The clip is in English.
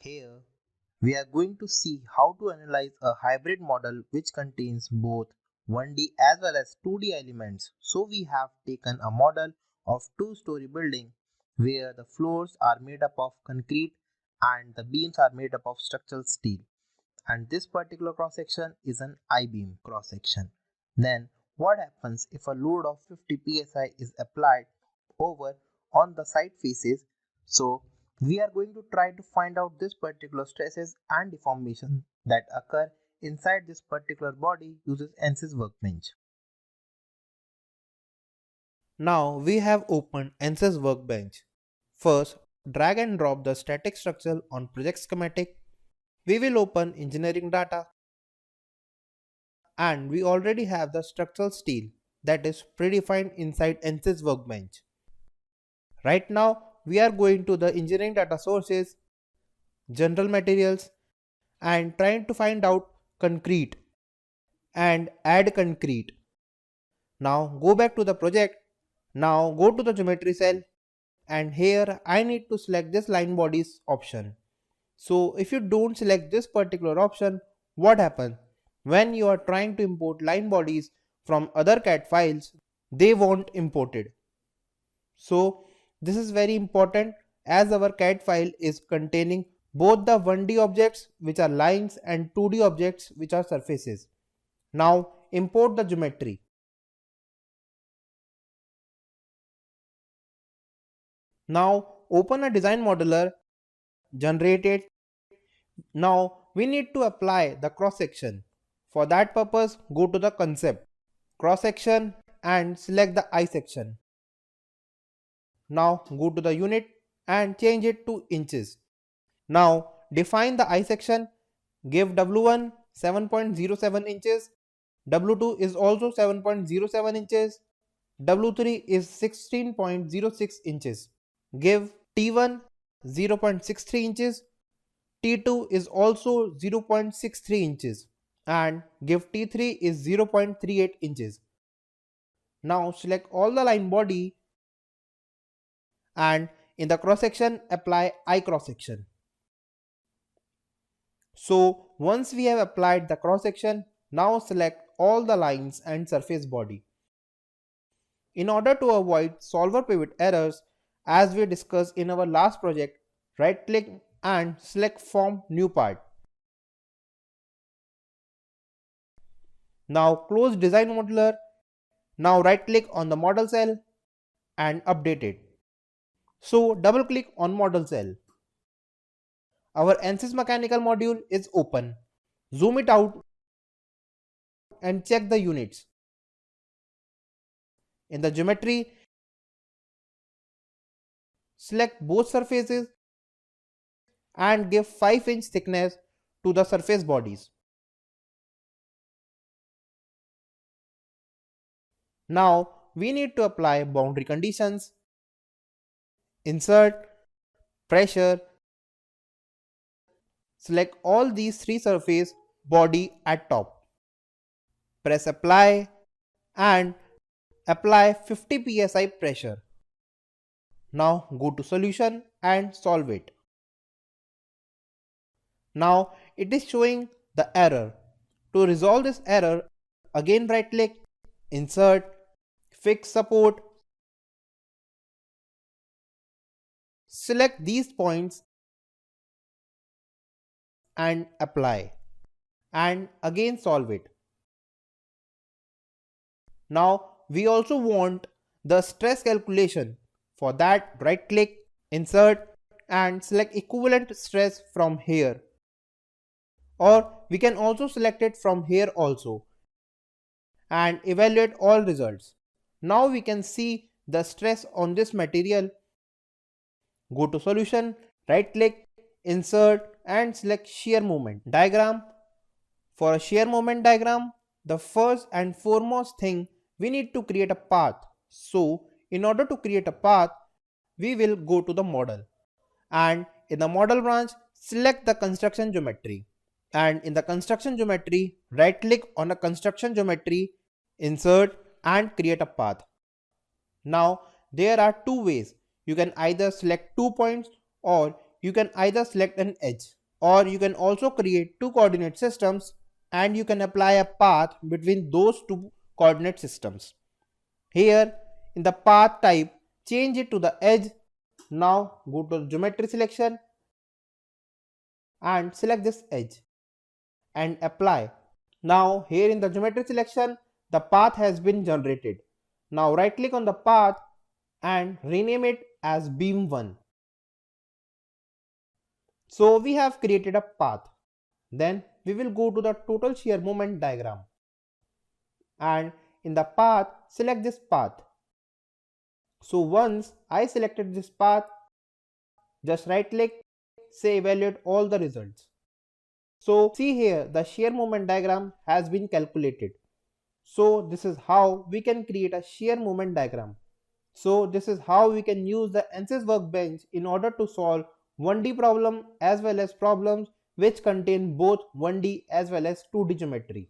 Here, we are going to see how to analyze a hybrid model which contains both 1D as well as 2D elements. So we have taken a model of two-story building where the floors are made up of concrete and the beams are made up of structural steel. And this particular cross section is an I-beam cross section. Then what happens if a load of 50 psi is applied over on the side faces? So we are going to try to find out this particular stresses and deformation that occur inside this particular body uses Ansys workbench. Now we have opened Ansys Workbench. First, drag and drop the static structure on project schematic. We will open engineering data and we already have the structural steel that is predefined inside Ansys Workbench. Right now we are going to the engineering data sources, general materials and trying to find out concrete and add concrete. Now go back to the project. Now go to the geometry cell and here I need to select this line bodies option. So if you don't select this particular option, what happens? When you are trying to import line bodies from other CAD files, they won't imported. So this is very important as our CAD file is containing both the 1D objects which are lines and 2D objects which are surfaces. Now import the geometry. Now open a design modeler, generate it. Now we need to apply the cross section. For that purpose, go to the concept, cross section and select the I section. Now go to the unit and change it to inches. Now define the I section, give W1 7.07 inches, W2 is also 7.07 inches, W3 is 16.06 inches. Give T1 0.63 inches, T2 is also 0.63 inches and give T3 is 0.38 inches. Now select all the line body and in the cross section apply I cross section. So once we have applied the cross section, now select all the lines and surface body. In order to avoid solver pivot errors, as we discussed in our last project, right click and select form new part. Now close design modeler. Now right click on the model cell and update it. So double click on model cell. Our Ansys mechanical module is open. Zoom it out and check the units. In the geometry, select both surfaces and give 5-inch thickness to the surface bodies. Now we need to apply boundary conditions, insert, pressure, select all these three surface body at top. Press apply and apply 50 psi pressure. Now go to solution and solve it. Now it is showing the error. To resolve this error, again right click, insert, fix support. Select these points and apply and again solve it. Now we also want the stress calculation. For that right click, insert and select equivalent stress from here. Or we can also select it from here also and evaluate all results. Now we can see the stress on this material. Go to solution, right click, insert and select shear moment diagram. For a shear moment diagram, the first and foremost thing, we need to create a path. So in order to create a path, we will go to the model and in the model branch, select the construction geometry. And in the construction geometry, right click on a construction geometry, insert and create a path. Now there are two ways. You can either select 2 points or you can either select an edge, or you can also create two coordinate systems and you can apply a path between those two coordinate systems. Here in the path type, change it to the edge. Now go to geometry selection and select this edge and apply. Now here in the geometry selection, the path has been generated. Now right click on the path and rename it as beam 1. So we have created a path. Then we will go to the total shear moment diagram and in the path select this path. So once I selected this path, just right click, say evaluate all the results. So see here, the shear moment diagram has been calculated. So this is how we can create a shear moment diagram. So this is how we can use the Ansys workbench in order to solve 1D problem as well as problems which contain both 1D as well as 2D geometry.